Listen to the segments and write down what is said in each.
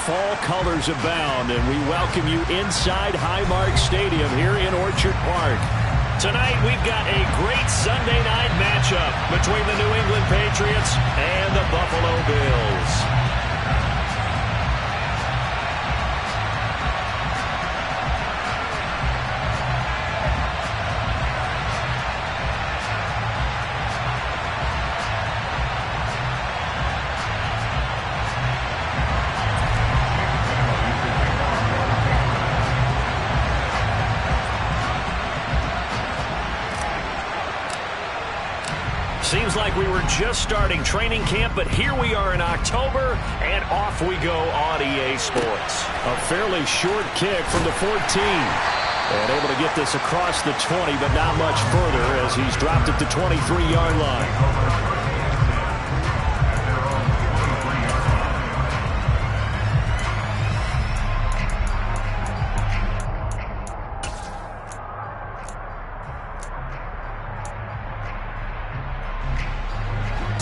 fall colors abound, and we welcome you inside Highmark Stadium here in Orchard Park. Tonight, we've got a great Sunday night matchup between the New England Patriots and the Buffalo Bills. Seems like we were just starting training camp, but here we are in October, and off we go on EA Sports. A fairly short kick from the 14. And able to get this across the 20, but not much further as he's dropped at the 23-yard line.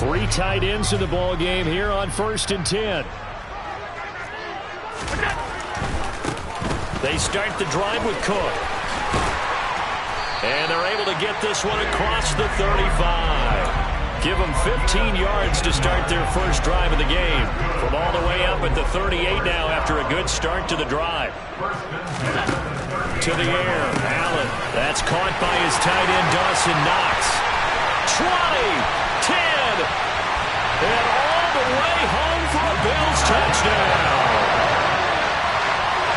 3 tight ends in the ball game here on 1st and 10. They start the drive with Cook. And they're able to get this one across the 35. Give them 15 yards to start their first drive of the game. From all the way up at the 38 now after a good start to the drive. To the air, Allen. That's caught by his tight end, Dawson Knox. 20, 10, and all the way home for a Bills touchdown.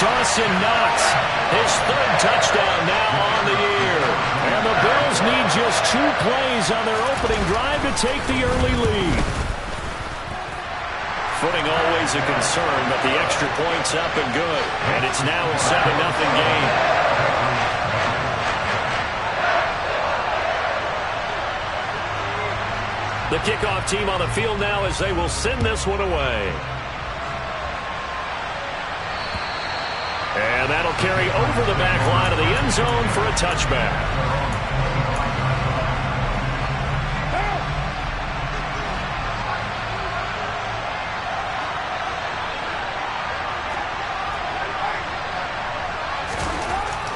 Dawson Knox, his 3rd touchdown now on the year. And the Bills need just 2 plays on their opening drive to take the early lead. Footing always a concern, but the extra point's up and good. And it's now a 7-0 game. The kickoff team on the field now as they will send this one away. And that'll carry over the back line of the end zone for a touchback.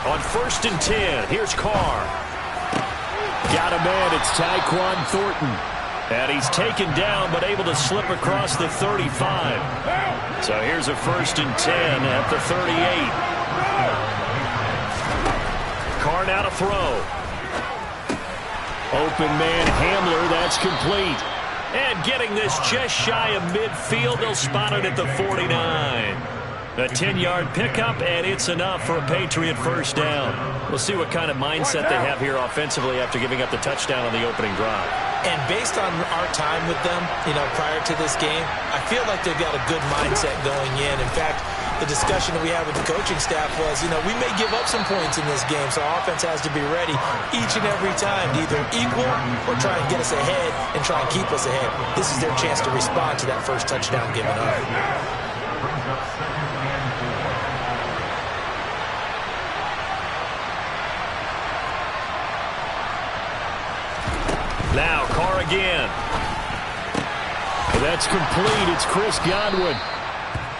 On 1st and 10, here's Carr. Got a man, it's Tyquan Thornton. And he's taken down, but able to slip across the 35. So here's a 1st and 10 at the 38. Carr now to throw. Open man Hamler, that's complete. And getting this just shy of midfield, they'll spot it at the 49. A 10-yard pickup, and it's enough for a Patriot first down. We'll see what kind of mindset they have here offensively after giving up the touchdown on the opening drive. And based on our time with them, prior to this game, I feel like they've got a good mindset going in. In fact, the discussion that we had with the coaching staff was, we may give up some points in this game, so our offense has to be ready each and every time to either equal or try and get us ahead and try and keep us ahead. This is their chance to respond to that first touchdown given up. Now Carr again. That's complete. It's Chris Godwin.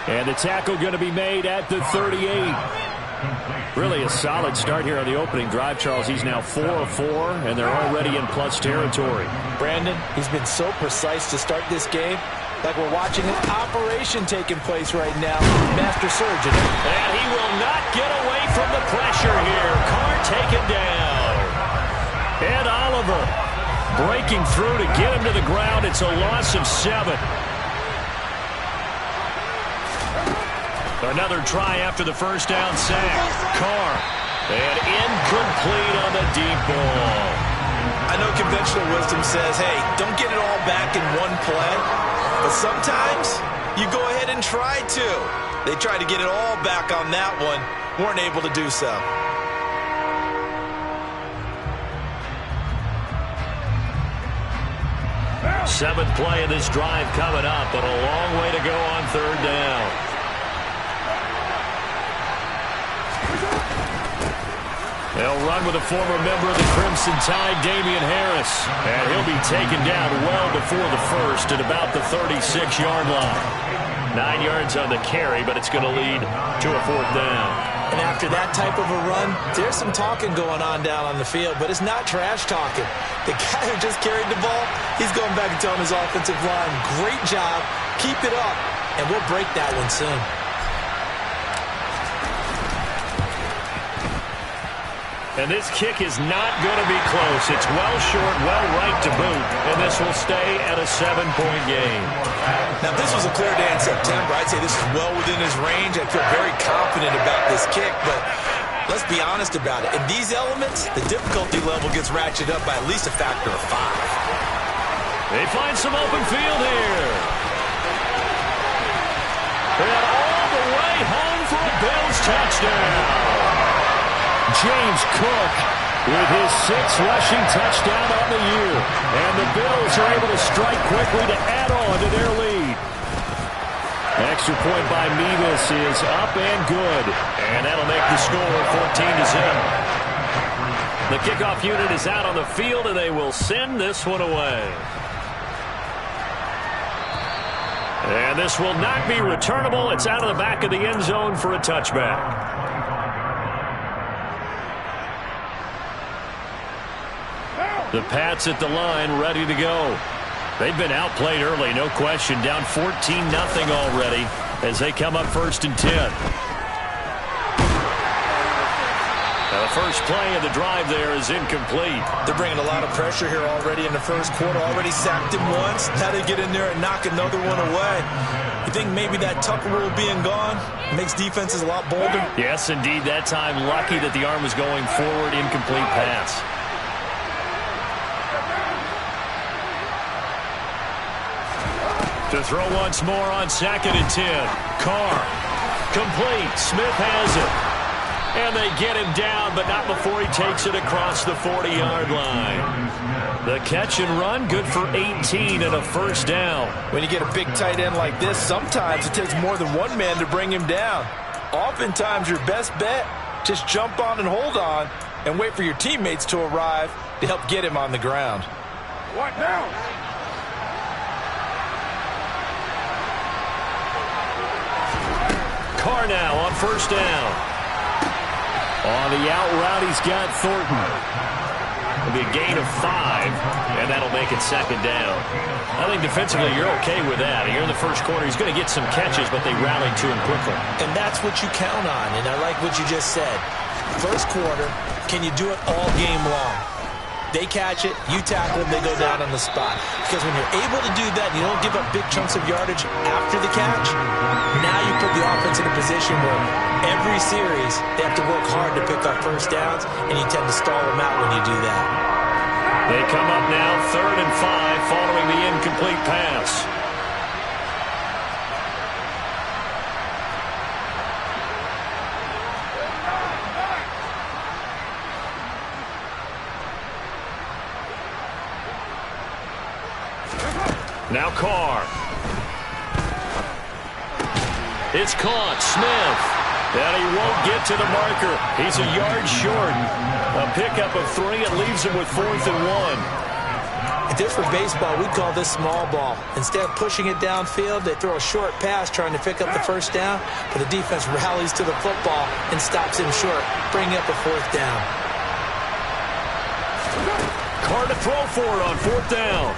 And the tackle going to be made at the 38. Really a solid start here on the opening drive, Charles. He's now 4 of 4, and they're already in plus territory. Brandon, he's been so precise to start this game. Like we're watching an operation taking place right now. Master surgeon. And he will not get away from the pressure here. Carr taken down. And Oliver breaking through to get him to the ground. It's a loss of 7. Another try after the first down sack. Carr. And incomplete on the deep ball. I know conventional wisdom says, hey, don't get it all back in one play. But sometimes you go ahead and try to. They tried to get it all back on that one. Weren't able to do so. Seventh play of this drive coming up, but a long way to go on 3rd down. They'll run with a former member of the Crimson Tide, Damian Harris. And he'll be taken down well before the first at about the 36-yard line. 9 yards on the carry, but it's going to lead to a 4th down. And after that type of a run, there's some talking going on down on the field, but it's not trash talking. The guy who just carried the ball, he's going back and telling his offensive line, great job, keep it up, and we'll break that one soon. And this kick is not going to be close. It's well short, well right to boot, and this will stay at a 7-point game. Now, if this was a clear day in September, I'd say this is well within his range. I feel very confident about this kick, but let's be honest about it. In these elements, the difficulty level gets ratcheted up by at least a factor of 5. They find some open field here. And all the way home for a Bills touchdown. James Cook with his 6th rushing touchdown on the year. And the Bills are able to strike quickly to add on to their lead. Extra point by Mevis is up and good. And that'll make the score 14-0. The kickoff unit is out on the field, and they will send this one away. And this will not be returnable. It's out of the back of the end zone for a touchback. The Pats at the line, ready to go. They've been outplayed early, no question. Down 14-0 already as they come up 1st and 10. Now the first play of the drive there is incomplete. They're bringing a lot of pressure here already in the first quarter. Already sacked him once. Now they get in there and knock another one away. You think maybe that Tucker rule being gone makes defenses a lot bolder? Yes, indeed. That time, lucky that the arm was going forward. Incomplete pass. To throw once more on 2nd and 10. Carr. Complete. Smith has it. And they get him down, but not before he takes it across the 40-yard line. The catch and run, good for 18 and a 1st down. When you get a big tight end like this, sometimes it takes more than one man to bring him down. Oftentimes, your best bet, just jump on and hold on and wait for your teammates to arrive to help get him on the ground. What now? Carr now on 1st down. On the out route, he's got Thornton. It'll be a gain of 5, and that'll make it 2nd down. I think defensively you're okay with that. You're in the first quarter. He's going to get some catches, but they rallied to him quickly. And that's what you count on, and I like what you just said. First quarter, can you do it all game long? They catch it, you tackle them, they go down on the spot. Because when you're able to do that, you don't give up big chunks of yardage after the catch, now you put the offense in a position where every series they have to work hard to pick up 1st downs, and you tend to stall them out when you do that. They come up now 3rd and 5 following the incomplete pass. Now Carr. It's caught. Smith. And he won't get to the marker. He's a yard short. A pickup of 3. It leaves him with 4th and 1. If this were baseball, we'd call this small ball. Instead of pushing it downfield, they throw a short pass trying to pick up the 1st down, but the defense rallies to the football and stops him short, bringing up a 4th down. Carr to throw for it on 4th down.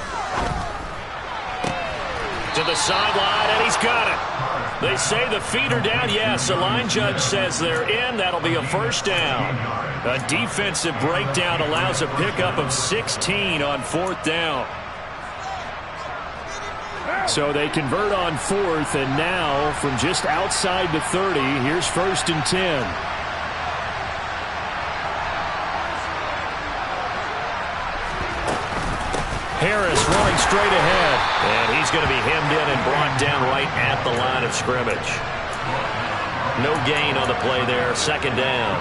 To the sideline, and he's got it. They say the feet are down. Yes, the line judge says they're in. That'll be a 1st down. A defensive breakdown allows a pickup of 16 on 4th down. So they convert on 4th, and now from just outside the 30, here's 1st and 10. Harris running straight ahead. And he's going to be hemmed in and brought down right at the line of scrimmage. No gain on the play there. 2nd down.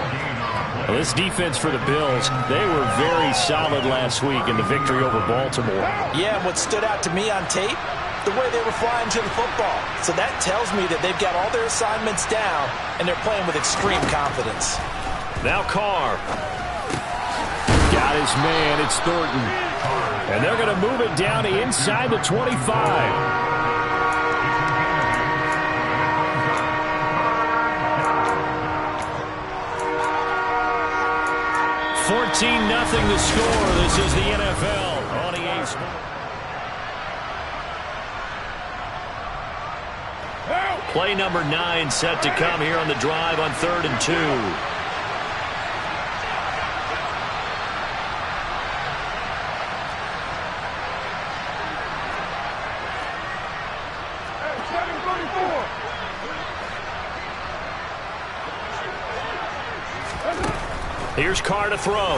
Well, this defense for the Bills, they were very solid last week in the victory over Baltimore. Yeah, and what stood out to me on tape, the way they were flying to the football. So that tells me that they've got all their assignments down, and they're playing with extreme confidence. Now Carr. Got his man. It's Thornton. And they're going to move it down to inside the 25. the score. This is the NFL on EA Sports. Play number 9 set to come here on the drive on 3rd and 2. Here's Carr to throw.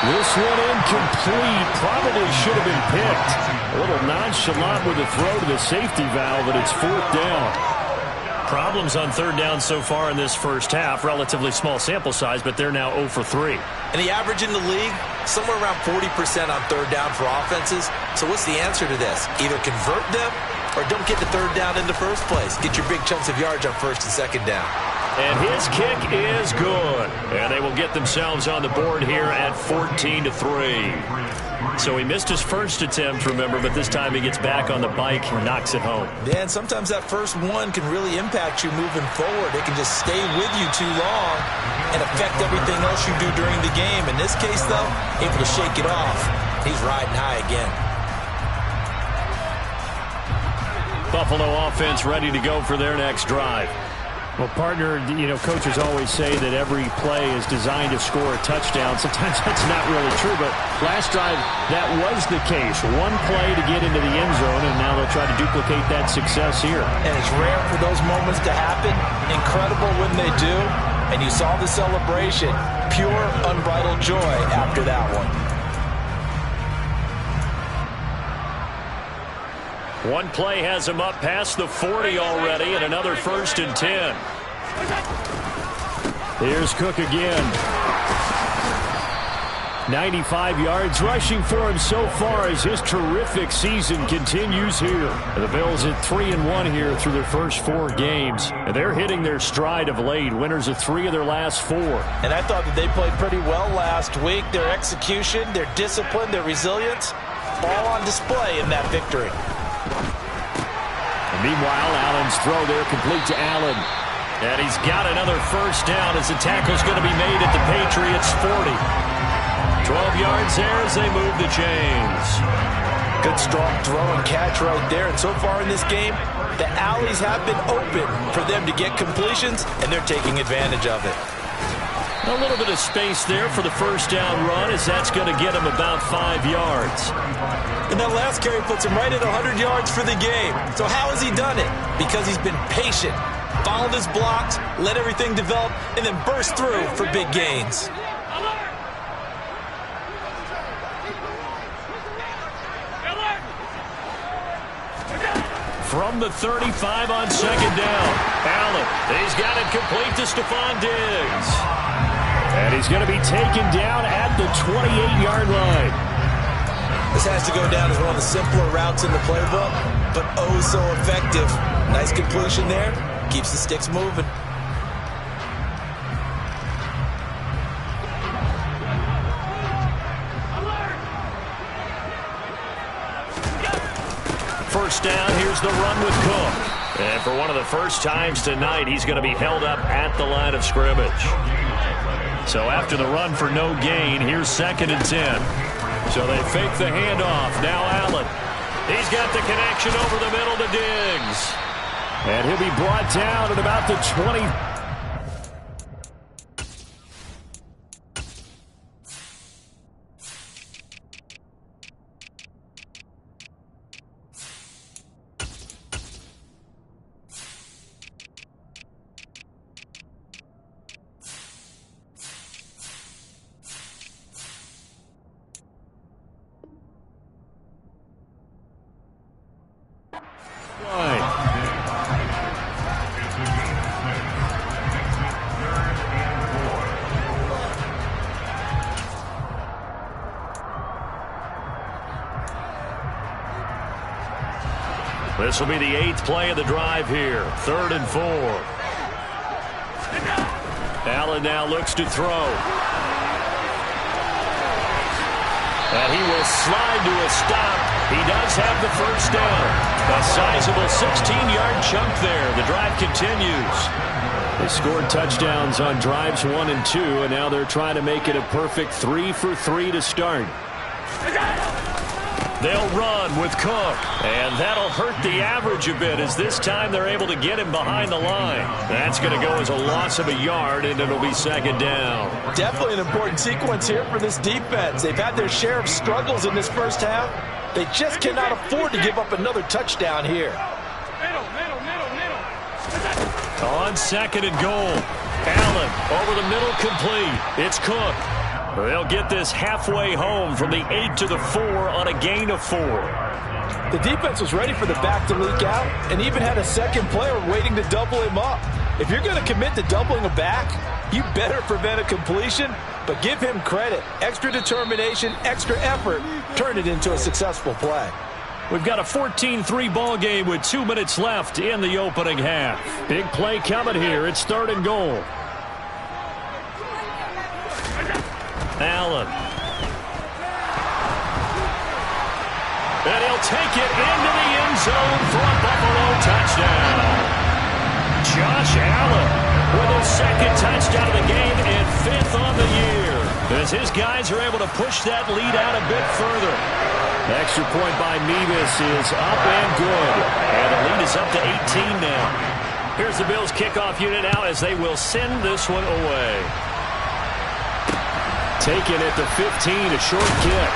This one incomplete. Probably should have been picked. A little nonchalant with the throw to the safety valve, but it's 4th down. Problems on 3rd down so far in this first half. Relatively small sample size, but they're now 0 for 3. And the average in the league, somewhere around 40% on 3rd down for offenses. So what's the answer to this? Either convert them or don't get the 3rd down in the first place. Get your big chunks of yards on 1st and 2nd down. And his kick is good. And they will get themselves on the board here at 14-3. So he missed his first attempt, remember, but this time he gets back on the bike and knocks it home. Dan, sometimes that first one can really impact you moving forward. It can just stay with you too long and affect everything else you do during the game. In this case, though, able to shake it off. He's riding high again. Buffalo offense ready to go for their next drive. Well, partner, coaches always say that every play is designed to score a touchdown. Sometimes that's not really true, but last drive, that was the case. One play to get into the end zone, and now they'll try to duplicate that success here. And it's rare for those moments to happen. Incredible when they do. And you saw the celebration. Pure, unbridled joy after that one. One play has him up past the 40 already, and another 1st and 10. Here's Cook again. 95 yards rushing for him so far as his terrific season continues here. The Bills at 3-1 here through their first 4 games. And they're hitting their stride of late. Winners of 3 of their last 4. And I thought that they played pretty well last week. Their execution, their discipline, their resilience, all on display in that victory. And meanwhile, Allen's throw there complete to Allen. And he's got another 1st down as the tackle's going to be made at the Patriots' 40. 12 yards there as they move the chains. Good strong throw and catch right there. And so far in this game, the alleys have been open for them to get completions, and they're taking advantage of it. A little bit of space there for the 1st down run, as that's going to get him about 5 yards. And that last carry puts him right at 100 yards for the game. So how has he done it? Because he's been patient, followed his blocks, let everything develop, and then burst through for big gains. From the 35 on 2nd down. Allen, he's got it complete to Stephon Diggs. And he's going to be taken down at the 28-yard line. This has to go down as one of the simpler routes in the playbook, but oh so effective. Nice completion there. Keeps the sticks moving. First down, here's the run with Cook. And for one of the first times tonight, he's going to be held up at the line of scrimmage. So after the run for no gain, here's 2nd and 10. So they fake the handoff. Now Allen. He's got the connection over the middle to Diggs. And he'll be brought down at about the 20. This will be the 8th play of the drive here. 3rd and 4. Allen now looks to throw. And he will slide to a stop. He does have the first down. A sizable 16-yard chunk there. The drive continues. They scored touchdowns on drives 1 and 2, and now they're trying to make it a perfect 3 for 3 to start. They'll run with Cook, and that'll hurt the average a bit as this time they're able to get him behind the line. That's going to go as a loss of a yard, and it'll be second down. Definitely an important sequence here for this defense. They've had their share of struggles in this first half. They just cannot afford to give up another touchdown here. On second and goal, Allen over the middle, complete. It's Cook. They'll get this halfway home from the 8 to the 4 on a gain of 4. The defense was ready for the back to leak out and even had a second player waiting to double him up. If you're going to commit to doubling a back, you better prevent a completion, but give him credit. Extra determination, extra effort, turn it into a successful play. We've got a 14-3 ball game with 2 minutes left in the opening half. Big play coming here. It's third and goal. Allen. And he'll take it into the end zone for a Buffalo touchdown. Josh Allen with his second touchdown of the game and 5th on the year. As his guys are able to push that lead out a bit further. The extra point by Mevis is up and good. And the lead is up to 18 now. Here's the Bills kickoff unit now as they will send this one away. Taken at the 15, a short kick.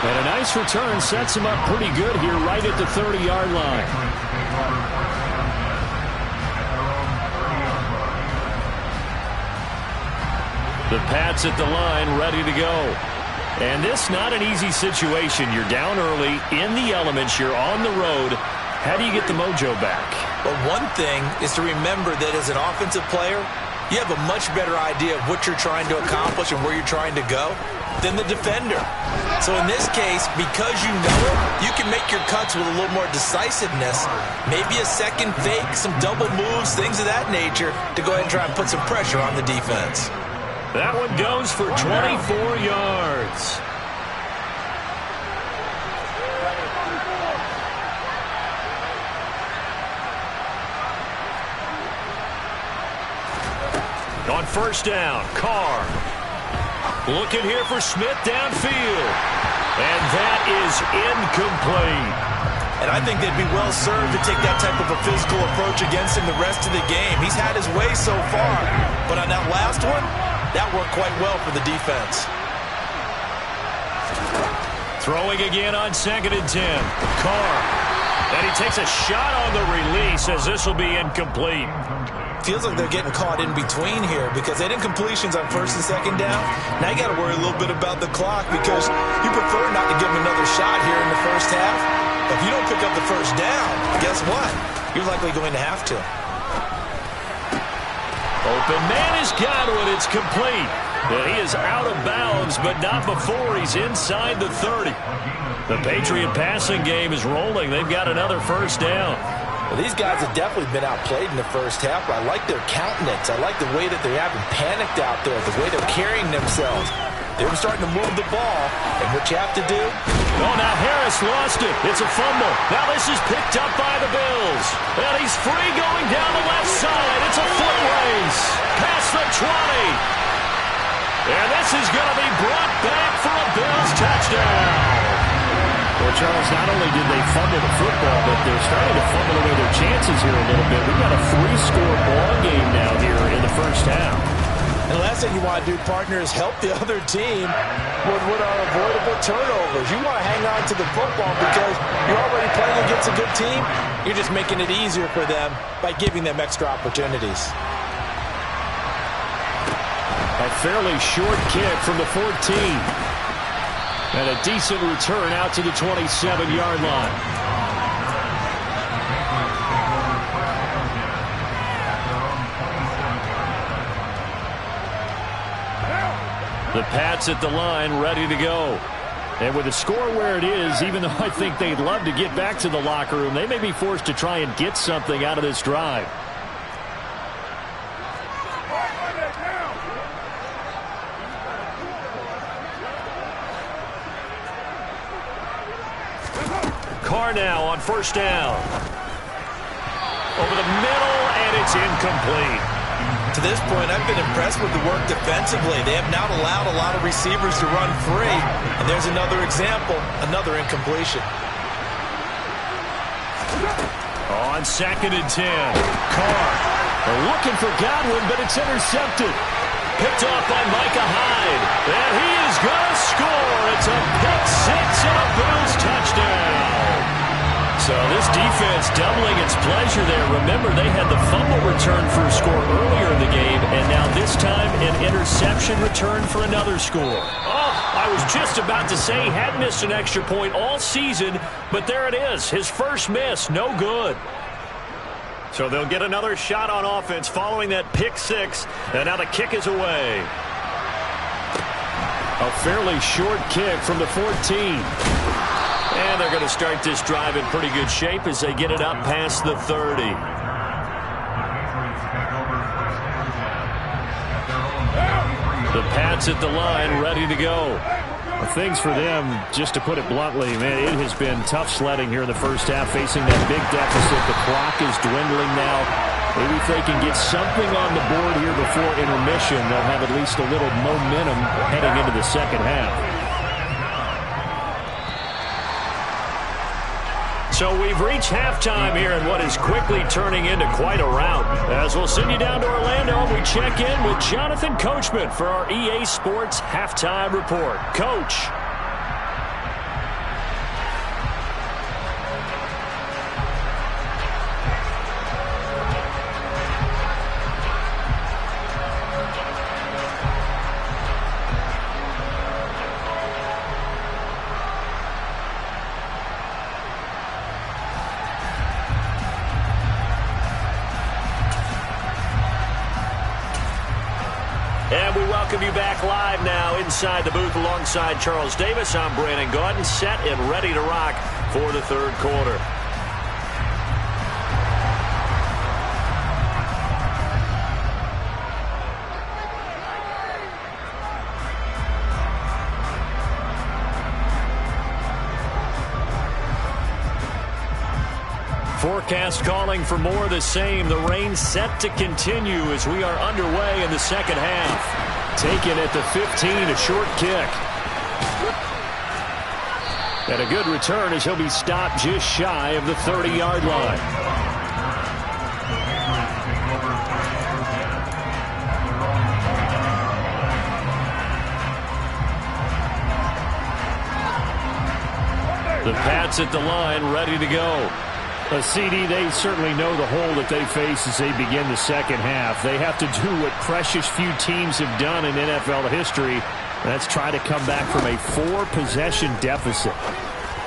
And a nice return sets him up pretty good here right at the 30-yard line. The Pats at the line ready to go. And this not an easy situation. You're down early, in the elements, you're on the road. How do you get the mojo back? Well, one thing is to remember that as an offensive player, you have a much better idea of what you're trying to accomplish and where you're trying to go than the defender. So in this case, because you know it, you can make your cuts with a little more decisiveness. Maybe a second fake, some double moves, things of that nature to go ahead and try and put some pressure on the defense. That one goes for 24 yards. On first down, Carr. Looking here for Smith downfield. And that is incomplete. And I think they'd be well served to take that type of a physical approach against him the rest of the game. He's had his way so far. But on that last one, that worked quite well for the defense. Throwing again on second and 10. Carr. And he takes a shot on the release as this will be incomplete. Feels like they're getting caught in between here because they didn't completions on first and second down. Now you got to worry a little bit about the clock because you prefer not to give them another shot here in the first half. But if you don't pick up the first down, guess what? You're likely going to have to. Open man is Godwin. It's complete. And he is out of bounds, but not before he's inside the 30. The Patriot passing game is rolling. They've got another first down. Well, these guys have definitely been outplayed in the first half, but I like their countenance. I like the way that they haven't panicked out there, the way they're carrying themselves. They're starting to move the ball, and what you have to do... Oh, now Harris lost it. It's a fumble. Now this is picked up by the Bills. And he's free going down the left side. It's a foot race. Past the 20. And this is going to be brought back for a Bills touchdown. Well, Charles, not only did they fumble the football, but they're starting to fumble away their chances here a little bit. We've got a 3-score ball game now here in the first half. And the last thing you want to do, partner, is help the other team with what are avoidable turnovers. You want to hang on to the football because you're already playing against a good team. You're just making it easier for them by giving them extra opportunities. A fairly short kick from the 14. And a decent return out to the 27-yard line. The Pats at the line ready to go. And with the score where it is, even though I think they'd love to get back to the locker room, they may be forced to try and get something out of this drive. Carr now on first down. Over the middle, and it's incomplete. To this point, I've been impressed with the work defensively. They have not allowed a lot of receivers to run free. And there's another example, another incompletion. On 2nd and 10, Carr. They're looking for Godwin, but it's intercepted. Picked off by Micah Hyde. And he is going to score. It's a pick six and a Bills touchdown. So this defense doubling its pleasure there. Remember, they had the fumble return for a score earlier in the game, and now this time an interception return for another score. Oh, I was just about to say he had missed an extra point all season, but there it is. His first miss, no good. So they'll get another shot on offense following that pick six, and now the kick is away. A fairly short kick from the 14. And they're going to start this drive in pretty good shape as they get it up past the 30. The Pats at the line, ready to go. Things for them, just to put it bluntly, man, it has been tough sledding here in the first half, facing that big deficit. The clock is dwindling now. Maybe if they can get something on the board here before intermission, they'll have at least a little momentum heading into the second half. So we've reached halftime here in what is quickly turning into quite a rout. As we'll send you down to Orlando, we check in with Jonathan Coachman for our EA Sports Halftime Report. Coach. And we welcome you back live now inside the booth alongside Charles Davis. I'm Brandon Gaudin, set and ready to rock for the third quarter. Forecast calling for more of the same. The rain set to continue as we are underway in the second half. Taken at the 15, a short kick. And a good return as he'll be stopped just shy of the 30-yard line. The Pats at the line, ready to go. CD, they certainly know the hole that they face as they begin the second half. They have to do what precious few teams have done in NFL history. That's try to come back from a 4-possession deficit.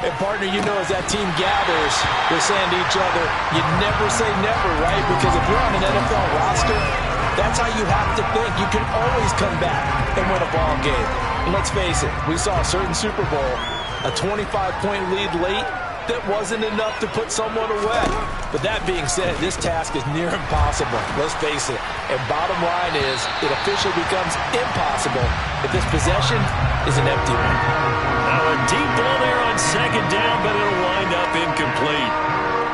And, partner, you know, as that team gathers, they're saying to each other, you never say never, right? Because if you're on an NFL roster, that's how you have to think. You can always come back and win a ball game. And let's face it, we saw a certain Super Bowl, a 25-point lead late, that wasn't enough to put someone away. But that being said, this task is near impossible. Let's face it. And bottom line is, it officially becomes impossible if this possession is an empty one. Now a deep ball there on second down, but it'll wind up incomplete.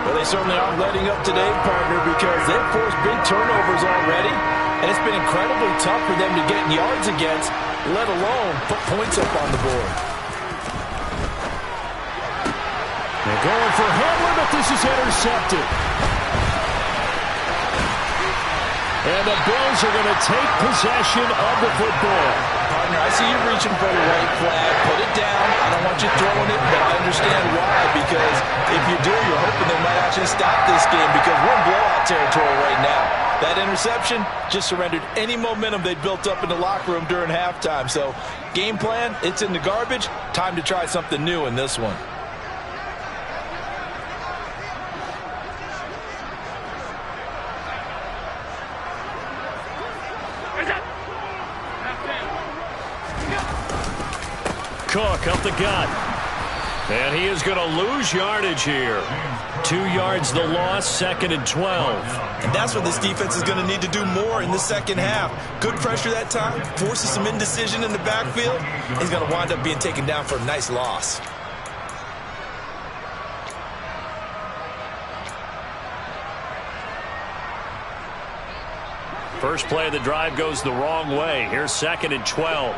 Well, they certainly aren't letting up today, partner, because they've forced big turnovers already. And it's been incredibly tough for them to get yards against, let alone put points up on the board. They're going for Hamler, but this is intercepted. And the Bills are going to take possession of the football. Partner, I see you reaching for the white flag. Put it down. I don't want you throwing it, but I understand why. Because if you do, you're hoping they might actually stop this game because we're in blowout territory right now. That interception just surrendered any momentum they built up in the locker room during halftime. So, game plan, it's in the garbage. Time to try something new in this one. Cook up the gut. And he is going to lose yardage here. 2 yards the loss, 2nd and 12. And that's what this defense is going to need to do more in the second half. Good pressure that time, forces some indecision in the backfield. He's going to wind up being taken down for a nice loss. First play of the drive goes the wrong way. Here's 2nd and 12.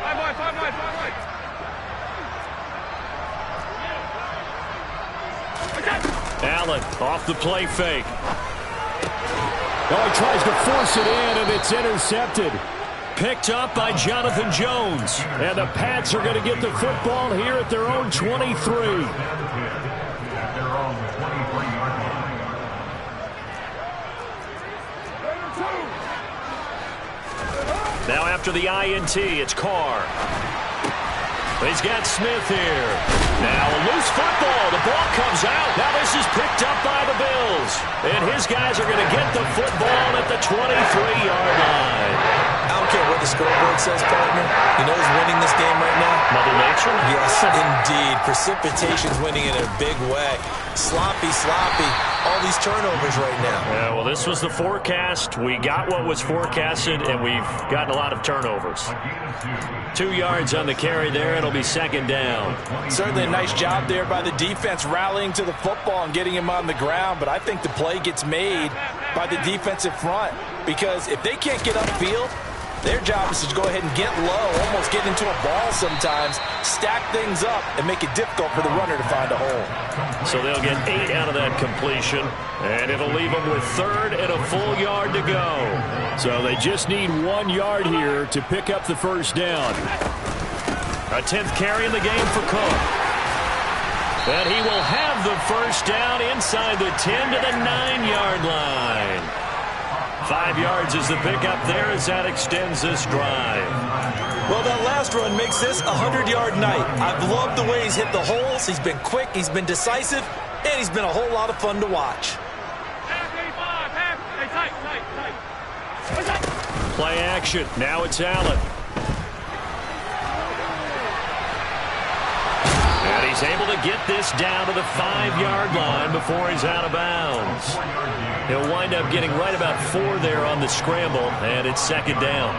Allen off the play fake. Oh, he tries to force it in, and it's intercepted. Picked up by Jonathan Jones. And the Pats are going to get the football here at their own 23. Now after the INT, it's Carr. He's got Smith here. Now a loose football. The ball comes out. Now this is picked up by the Bills. And his guys are going to get the football at the 23-yard line. I don't care what the scoreboard says, partner. You know who's winning this game right now? Mother Nature? Yes, indeed. Precipitation's winning in a big way. Sloppy. All these turnovers right now. Yeah, well, this was the forecast. We got what was forecasted, and we've gotten a lot of turnovers. 2 yards on the carry there. It'll be 2nd down. Certainly a nice job there by the defense rallying to the football and getting him on the ground, but I think the play gets made by the defensive front because if they can't get upfield, their job is to go ahead and get low, almost get into a ball sometimes, stack things up, and make it difficult for the runner to find a hole. So they'll get 8 out of that completion, and it'll leave them with 3rd and a full yard to go. So they just need 1 yard here to pick up the first down. A 10th carry in the game for Cook. And he will have the first down inside the 10 to the 9-yard line. 5 yards is the pickup there as that extends this drive. Well, that last run makes this a 100-yard night. I've loved the way he's hit the holes. He's been quick, he's been decisive, and he's been a whole lot of fun to watch. Play action. Now it's Allen. And he's able to get this down to the 5-yard line before he's out of bounds. He'll wind up getting right about 4 there on the scramble, and it's 2nd down.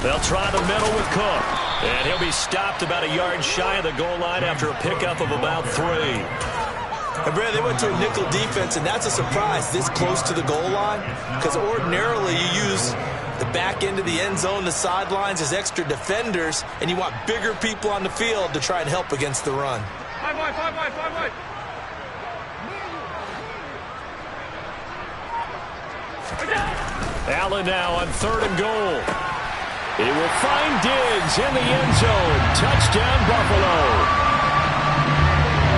They'll try the middle with Cook, and he'll be stopped about a yard shy of the goal line after a pickup of about 3. And Brad, they went to a nickel defense, and that's a surprise this close to the goal line because ordinarily you use the back end of the end zone, the sidelines as extra defenders, and you want bigger people on the field to try and help against the run. Five wide. Allen now on 3rd and goal. He will find Diggs in the end zone. Touchdown, Buffalo.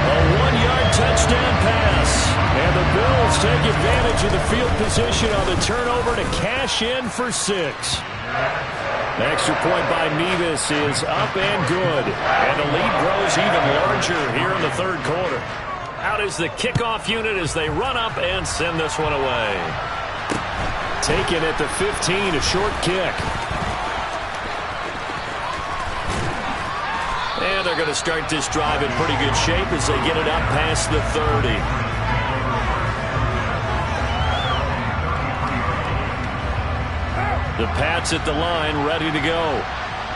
A 1-yard touchdown pass. And the Bills take advantage of the field position on the turnover to cash in for 6. The extra point by Mevis is up and good. And the lead grows even larger here in the 3rd quarter. Out is the kickoff unit as they run up and send this one away. Taken at the 15, a short kick. And they're going to start this drive in pretty good shape as they get it up past the 30. The Pats at the line, ready to go.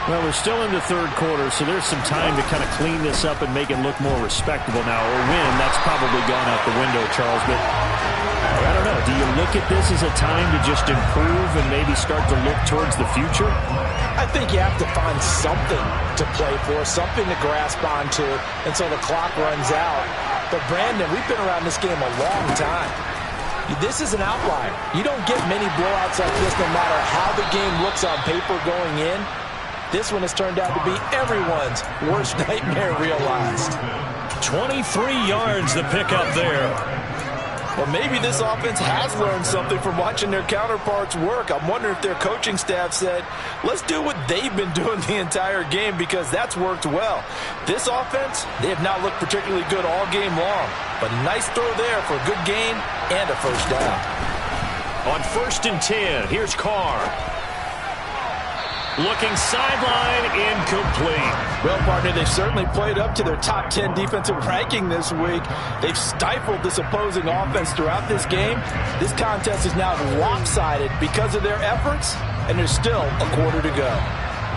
Well, we're still in the 3rd quarter, so there's some time to kind of clean this up and make it look more respectable now. Or win, that's probably gone out the window, Charles. But I don't know. Do you look at this as a time to just improve and maybe start to look towards the future? I think you have to find something to play for, something to grasp onto until the clock runs out. But, Brandon, we've been around this game a long time. This is an outlier. You don't get many blowouts like this no matter how the game looks on paper going in. This one has turned out to be everyone's worst nightmare realized. 23 yards the pickup there. Well, maybe this offense has learned something from watching their counterparts work. I'm wondering if their coaching staff said, let's do what they've been doing the entire game because that's worked well. This offense, they have not looked particularly good all game long. But nice throw there for a good gain and a first down. On 1st and 10, here's Carr. Looking sideline, incomplete. Well, partner, they've certainly played up to their top 10 defensive ranking this week. They've stifled this opposing offense throughout this game. This contest is now lopsided because of their efforts, and there's still a quarter to go.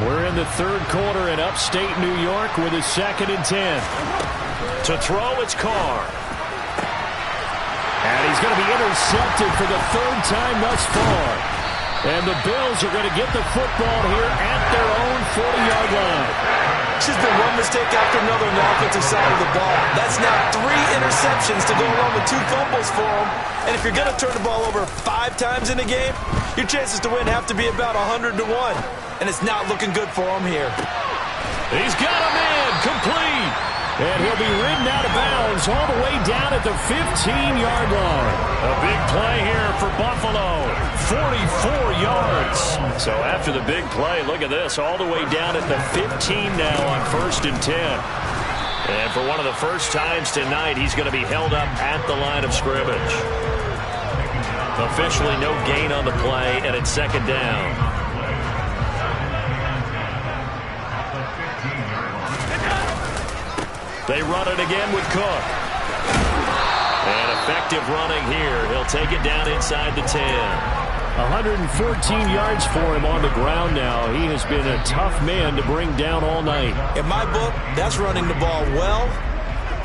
We're in the 3rd quarter in upstate New York with a 2nd and 10. To throw, it's Carr. And he's going to be intercepted for the third time thus far. And the Bills are going to get the football here at their own 40-yard line. It's just been one mistake after another on the offensive side of the ball. That's now 3 interceptions to go along with 2 fumbles for him. And if you're going to turn the ball over 5 times in a game, your chances to win have to be about 100 to 1. And it's not looking good for him here. He's got a man complete. And he'll be ridden out of bounds all the way down at the 15-yard line. A big play here for Buffalo. 44 yards. So after the big play, look at this. All the way down at the 15 now on 1st and 10. And for one of the first times tonight, he's going to be held up at the line of scrimmage. Officially no gain on the play, and it's 2nd down. They run it again with Cook. And effective running here. He'll take it down inside the 10. 114 yards for him on the ground now. He has been a tough man to bring down all night. In my book, that's running the ball well,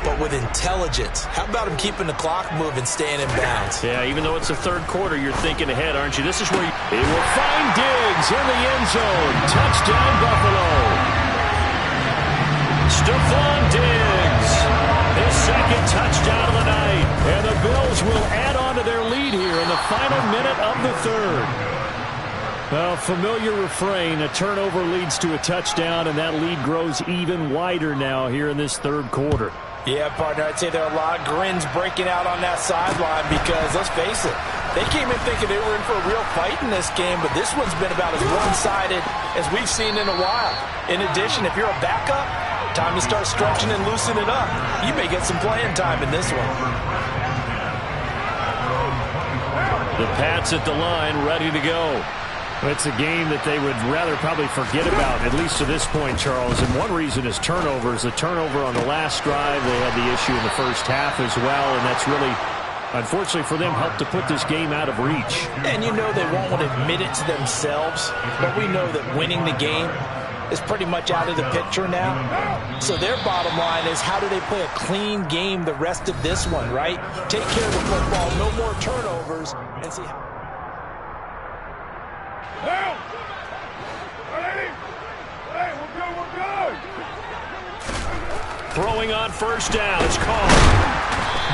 but with intelligence. How about him keeping the clock moving, staying in bounds? Yeah, even though it's the 3rd quarter, you're thinking ahead, aren't you? This is where he will find Diggs in the end zone. Touchdown, Buffalo. Stephon Diggs, his 2nd touchdown of the night. And the Bills will add on to their lead here in the final minute of the 3rd. A familiar refrain, a turnover leads to a touchdown, and that lead grows even wider now here in this 3rd quarter. Yeah, partner, I'd say there are a lot of grins breaking out on that sideline because, let's face it, they came in thinking they were in for a real fight in this game, but this one's been about as one-sided as we've seen in a while. In addition, if you're a backup, time to start stretching and loosening up. You may get some playing time in this one. The Pats at the line, ready to go. It's a game that they would rather probably forget about, at least to this point, Charles. And one reason is turnovers. The turnover on the last drive, they had the issue in the first half as well, and that's really, unfortunately for them, helped to put this game out of reach. And you know they won't want to admit it to themselves, but we know that winning the game is pretty much out of the picture now. So their bottom line is, how do they play a clean game the rest of this one, right? Take care of the football, no more turnovers, and see how... Throwing on 1st down is called.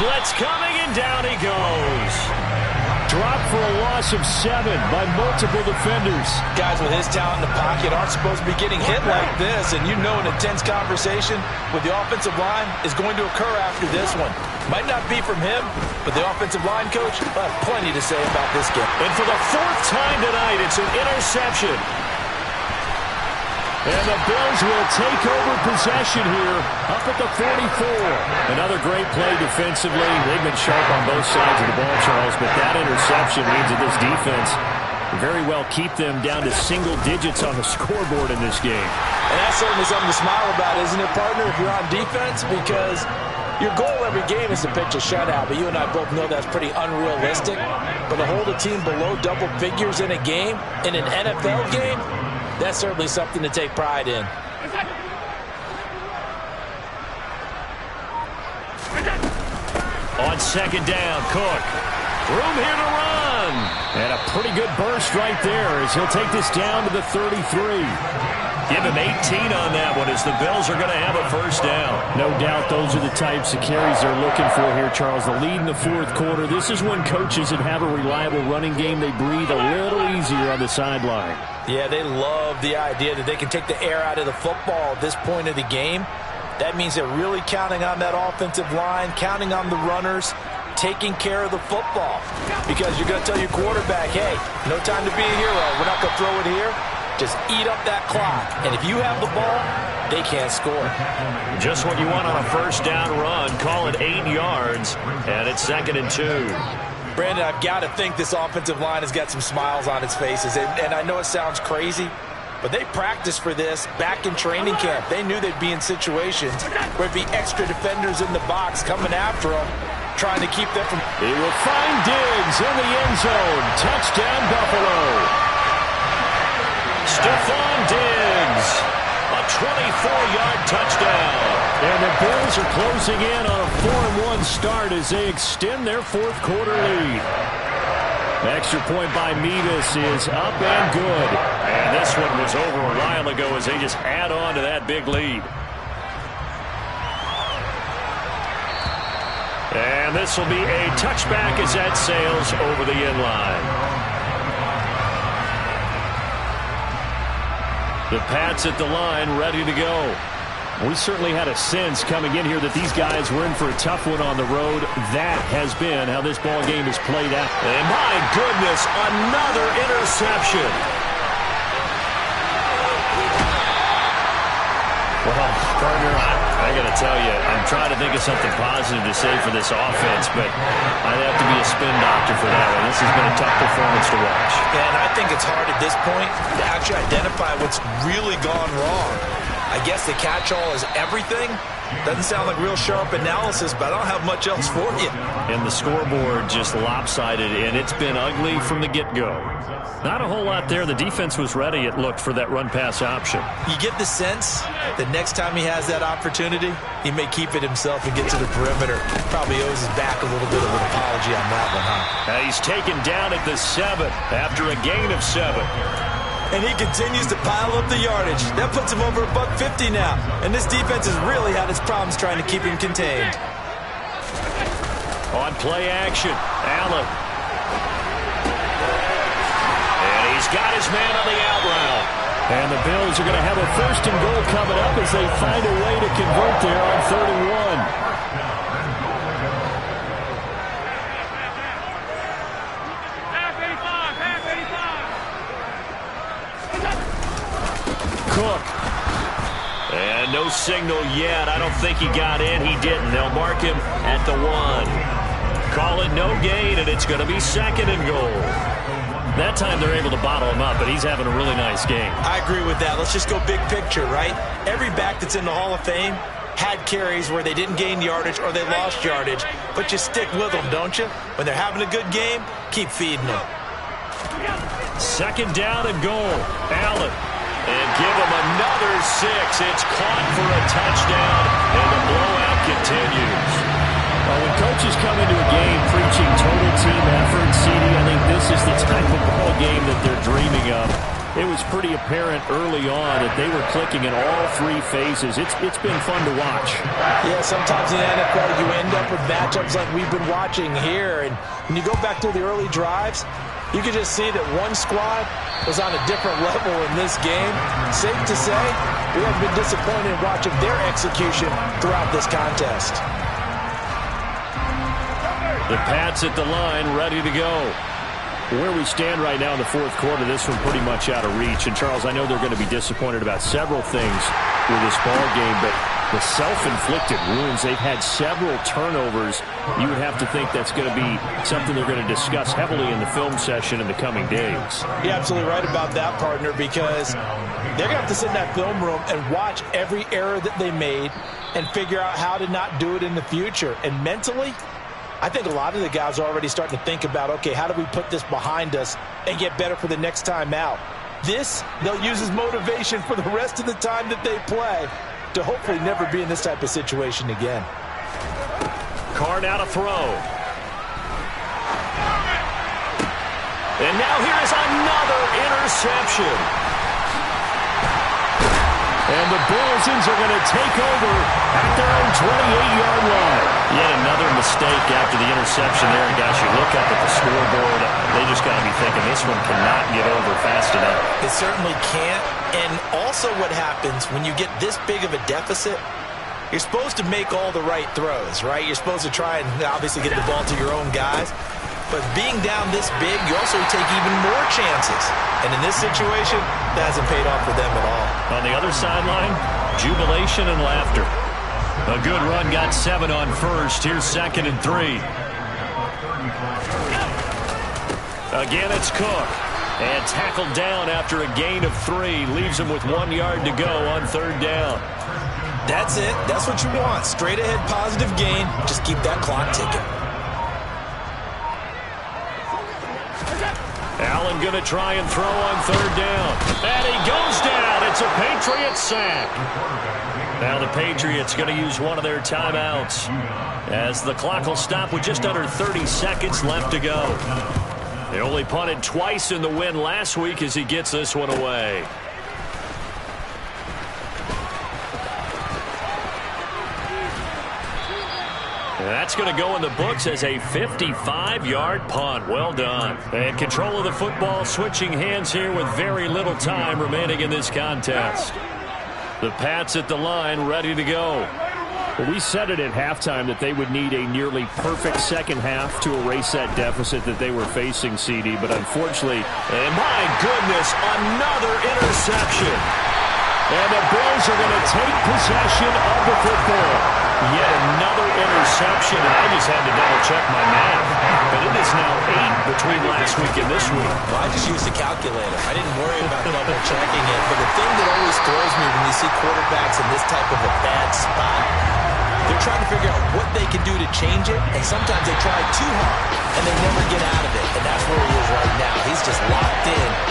Blitz coming, and down he goes. Dropped for a loss of 7 by multiple defenders. Guys with his talent in the pocket aren't supposed to be getting hit like this, and you know an intense conversation with the offensive line is going to occur after this one. Might not be from him, but the offensive line coach will have plenty to say about this game. And for the 4th time tonight, it's an interception. And the Bills will take over possession here up at the 44. Another great play defensively. They've been sharp on both sides of the ball, Charles, but that interception means that this defense very well keep them down to single digits on the scoreboard in this game. And that's certainly something to smile about, isn't it, partner, if you're on defense? Because your goal every game is to pitch a shutout, but you and I both know that's pretty unrealistic. But to hold a team below double figures in a game, in an NFL game, that's certainly something to take pride in. On 2nd down, Cook. Room here to run. And a pretty good burst right there as he'll take this down to the 33. Give him 18 on that one as the Bills are going to have a 1st down. No doubt those are the types of carries they're looking for here, Charles. The lead in the 4th quarter. This is when coaches that have a reliable running game, they breathe a little easier on the sideline. Yeah, they love the idea that they can take the air out of the football at this point of the game. That means they're really counting on that offensive line, counting on the runners, taking care of the football. Because you're going to tell your quarterback, hey, no time to be a hero. We're not going to throw it here. Just eat up that clock. And if you have the ball, they can't score. Just what you want on a 1st down run. Call it 8 yards, and it's 2nd and 2. Brandon, I've got to think this offensive line has got some smiles on its faces. And I know it sounds crazy, but they practiced for this back in training camp. They knew they'd be in situations where there'd be extra defenders in the box coming after them, trying to keep them from... He will find Diggs in the end zone. Touchdown, Buffalo. Stephon Diggs, a 24-yard touchdown. And the Bills are closing in on a 4-1 start as they extend their fourth quarter lead. Extra point by Mevis is up and good. And this one was over a while ago as they just add on to that big lead. And this will be a touchback as that sails over the end line. The Pats at the line, ready to go. We certainly had a sense coming in here that these guys were in for a tough one on the road. That has been how this ball game has played out. And my goodness, another interception. Well, partner, I got to tell you, I'm trying to think of something positive to say for this offense, but I'd have to be a spin doctor for that one. This has been a tough performance to watch. And I think it's hard at this point to actually identify what's really gone wrong. I guess the catch-all is everything. Doesn't sound like real sharp analysis, but I don't have much else for you. And the scoreboard just lopsided, and it's been ugly from the get-go. Not a whole lot there. The defense was ready, it looked, for that run-pass option. You get the sense that next time he has that opportunity, he may keep it himself and get to the perimeter. Probably owes his back a little bit of an apology on that one, huh? He's taken down at the 7 after a gain of 7. And he continues to pile up the yardage. That puts him over $150 now. And this defense has really had its problems trying to keep him contained. On play action, Allen. And he's got his man on the out route. And the Bills are going to have a 1st and goal coming up as they find a way to convert there on 3rd and 1. Cook. And no signal yet. I don't think he got in. He didn't. They'll mark him at the 1. Call it no gain, and it's going to be 2nd and goal. That time they're able to bottle him up, but he's having a really nice game. I agree with that. Let's just go big picture, right? Every back that's in the Hall of Fame had carries where they didn't gain yardage or they lost yardage, but you stick with them, don't you? When they're having a good game, keep feeding them. 2nd down and goal. Allen. And give him another 6. It's caught for a touchdown, and the blowout continues. Well, when coaches come into a game preaching total team effort, CD, I think this is the type of ball game that they're dreaming of. It was pretty apparent early on that they were clicking in all 3 phases. It's been fun to watch. Yeah, sometimes in the NFL you end up with matchups like we've been watching here. And when you go back to the early drives, you can just see that one squad was on a different level in this game. Safe to say, we have been disappointed in watching their execution throughout this contest. The Pats at the line, ready to go. Where we stand right now in the 4th quarter, this one pretty much out of reach. And, Charles, I know they're going to be disappointed about several things with this ball game, but the self-inflicted wounds, they've had several turnovers. You would have to think that's going to be something they're going to discuss heavily in the film session in the coming days. You're absolutely right about that, partner, because they're going to have to sit in that film room and watch every error that they made and figure out how to not do it in the future. And mentally, I think a lot of the guys are already starting to think about, okay, how do we put this behind us and get better for the next time out? This, they'll use as motivation for the rest of the time that they play to hopefully never be in this type of situation again. Carr now to throw. And now here's another interception. And the Bills are going to take over at their own 28-yard line. Yet another mistake after the interception there. And guys, you look up at the scoreboard, they just got to be thinking this one cannot get over fast enough. It certainly can't. And also what happens when you get this big of a deficit, you're supposed to make all the right throws, right? You're supposed to try and obviously get the ball to your own guys. But being down this big, you also take even more chances. And in this situation, that hasn't paid off for them at all. On the other sideline, jubilation and laughter. A good run, got 7 on 1st. Here's 2nd and 3. Again, it's Cook. And tackled down after a gain of 3. Leaves him with 1 yard to go on 3rd down. That's it. That's what you want. Straight ahead positive gain. Just keep that clock ticking. Allen going to try and throw on 3rd down. And he goes down. It's a Patriot sack. Now the Patriots going to use one of their timeouts as the clock will stop with just under 30 seconds left to go. They only punted twice in the win last week as he gets this one away. And that's going to go in the books as a 55-yard punt. Well done. And control of the football switching hands here with very little time remaining in this contest. The Pats at the line ready to go. Well, we said it at halftime that they would need a nearly perfect second half to erase that deficit that they were facing, CD. But unfortunately, and my goodness, another interception. And the Bills are going to take possession of the football. Yet another interception. I just had to double-check my math. But it is now 8 between last week and this week. Well, I just used a calculator. I didn't worry about double-checking it. But the thing that always throws me when you see quarterbacks in this type of a bad spot, they're trying to figure out what they can do to change it. And sometimes they try too hard, and they never get out of it. And that's where he is right now. He's just locked in.